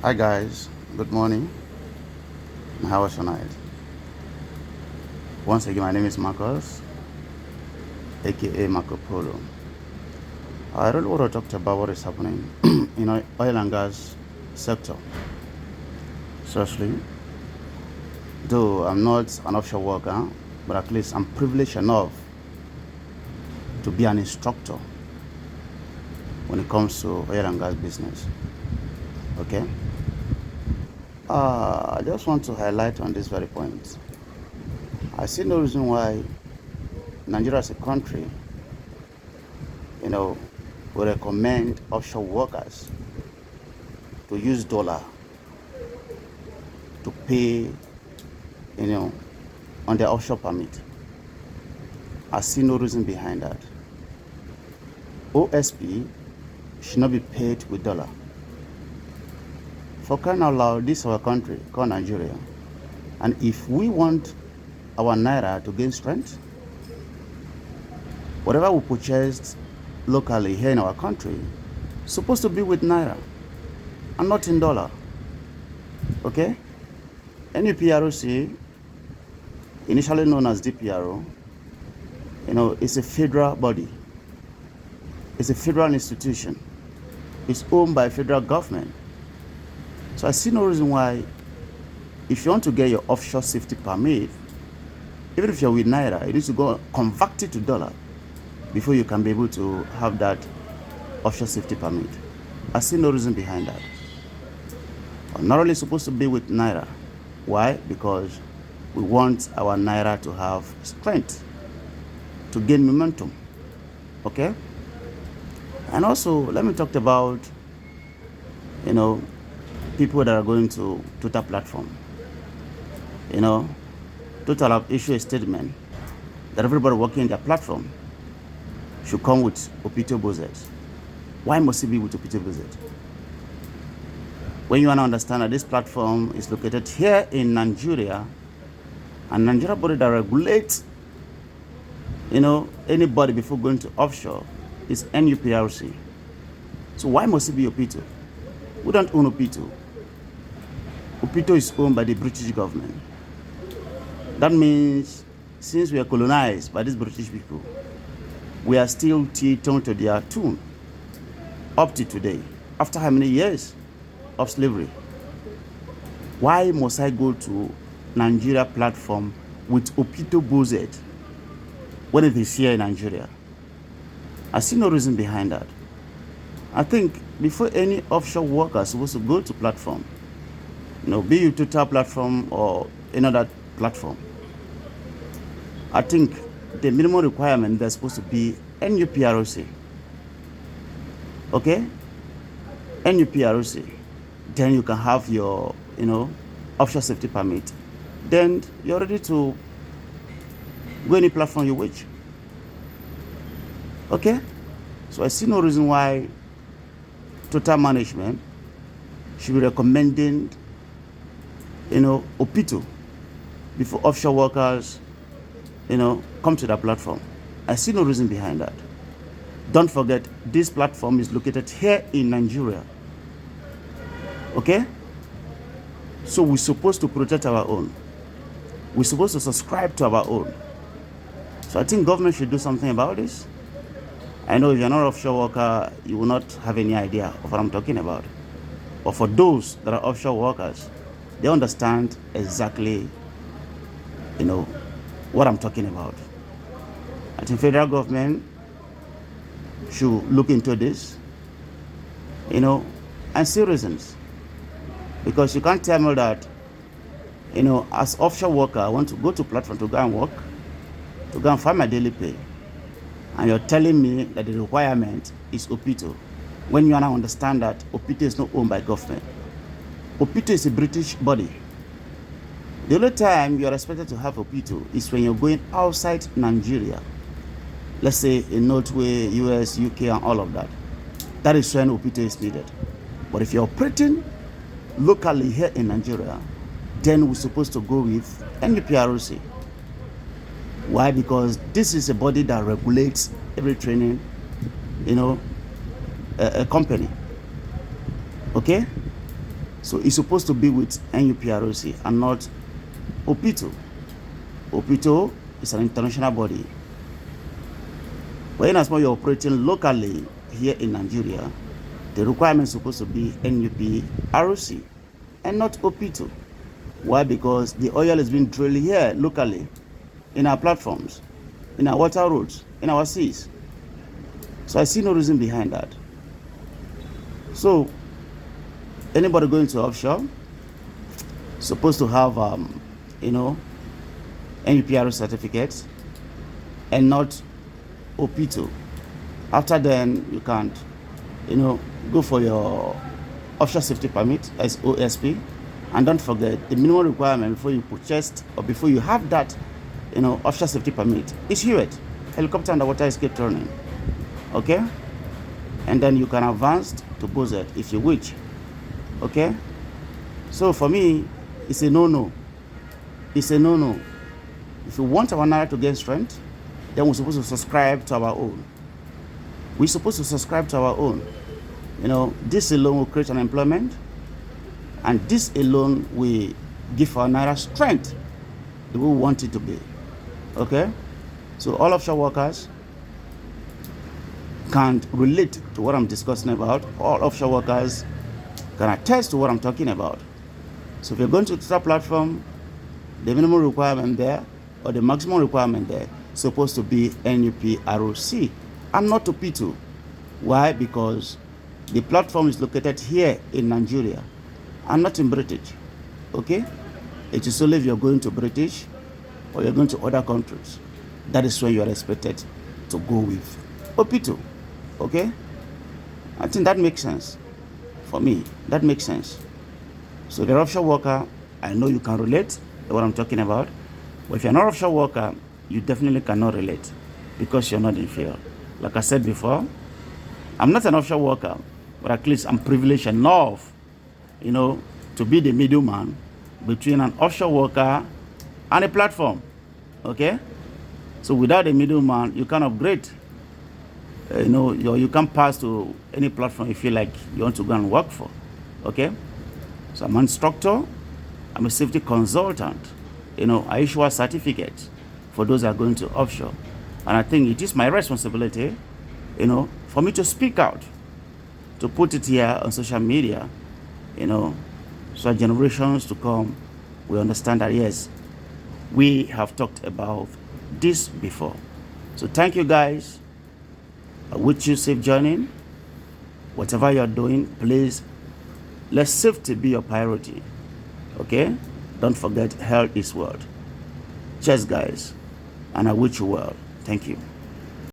Hi guys, good morning. How was your night? Once again, my name is Marcus, aka Marco Polo. I really want to talk about what is happening in oil and gas sector. Seriously, though I'm not an offshore worker, but at least I'm privileged enough to be an instructor when it comes to oil and gas business. Okay? I just want to highlight on this very point. I see no reason why Nigeria as a country, we recommend offshore workers to use dollar to pay, on their offshore permit. I see no reason behind that. OSP should not be paid with dollar. For crying out loud, this is our country called Nigeria. And if we want our naira to gain strength, whatever we purchased locally here in our country is supposed to be with naira and not in dollar. Okay? NUPROC, initially known as DPRO, it's a federal body. It's a federal institution. It's owned by federal government. So I see no reason why, if you want to get your offshore safety permit, even if you're with naira, you need to go convert it to dollar before you can be able to have that offshore safety permit. I see no reason behind that. I'm not really supposed to be with naira. Why? Because we want our naira to have strength, to gain momentum. Okay? And also, let me talk about, people that are going to Twitter platform. Total have issued a statement that everybody working in their platform should come with Opito Bozet. Why must it be with Opito Bozet? When you want to understand that this platform is located here in Nigeria, and Nigeria body that regulates, anybody before going to offshore is NUPRC. So why must it be Opito? We don't own Opito. Opito is owned by the British government. That means since we are colonized by these British people, we are still teetotal to their tune up to today. After how many years of slavery? Why must I go to Nigeria platform with Opito Bozet when it is here in Nigeria? I see no reason behind that. I think before any offshore worker is supposed to go to platform, be it Total platform or another platform, I think the minimum requirement they're supposed to be NUPROC. Okay? NUPROC. Then you can have your, offshore safety permit. Then you're ready to go any platform you wish. Okay? So I see no reason why Total management should be recommending, Opito before offshore workers, come to that platform. I see no reason behind that. Don't forget, this platform is located here in Nigeria. Okay? So we're supposed to protect our own. We're supposed to subscribe to our own. So I think government should do something about this. I know if you're not an offshore worker, you will not have any idea of what I'm talking about. But for those that are offshore workers, they understand exactly, what I'm talking about. I think federal government should look into this, and see reasons. Because you can't tell me that, as offshore worker, I want to go to platform to go and work, to go and find my daily pay. And you're telling me that the requirement is Opito, when you now understand that Opito is not owned by government. Opito is a British body. The only time you're expected to have Opito is when you're going outside Nigeria. Let's say in Norway, US, UK, and all of that. That is when Opito is needed. But if you're operating locally here in Nigeria, then we're supposed to go with NUPROC. Why? Because this is a body that regulates every training, a company. Okay? So it's supposed to be with NUPROC and not OPITO. OPITO is an international body. But in as much you're operating locally here in Nigeria, the requirement is supposed to be NUPROC and not OPITO. Why? Because the oil is being drilled here locally, in our platforms, in our water roads, in our seas. So I see no reason behind that. So anybody going to offshore supposed to have, NUPROC certificates and not OPITO. After then, you can't, go for your offshore safety permit as OSP. And don't forget, the minimum requirement before you purchase or before you have that, offshore safety permit is HUET, helicopter underwater escape training. Okay? And then you can advance to BOZET if you wish. Okay? So for me, it's a no-no. It's a no-no. If you want our Naira to gain strength, then we're supposed to subscribe to our own. We're supposed to subscribe to our own. This alone will create unemployment, and this alone will give our Naira strength the way we want it to be. Okay? So all offshore workers can't relate to what I'm discussing about. All offshore workers can attest to what I'm talking about. So if you're going to the platform, the minimum requirement there or the maximum requirement there is supposed to be NUPROC and not OPITO. Why? Because the platform is located here in Nigeria and not in British. Okay? It is only if you're going to British or you're going to other countries. That is when you are expected to go with OPITO. Okay? I think that makes sense. For me, that makes sense. So the offshore worker, I know you can relate to what I'm talking about. But if you're not an offshore worker, you definitely cannot relate because you're not in field. Like I said before, I'm not an offshore worker, but at least I'm privileged enough, to be the middleman between an offshore worker and a platform. Okay? So without a middleman, you can't upgrade. You can't pass to any platform you feel like you want to go and work for. Okay? So I'm an instructor. I'm a safety consultant. I issue a certificate for those that are going to offshore. And I think it is my responsibility, for me to speak out, to put it here on social media, so generations to come will understand that, yes, we have talked about this before. So thank you, guys. I wish you safe journey. Whatever you're doing, please, let safety be your priority. Okay? Don't forget, health is wealth. Cheers, guys. And I wish you well. Thank you.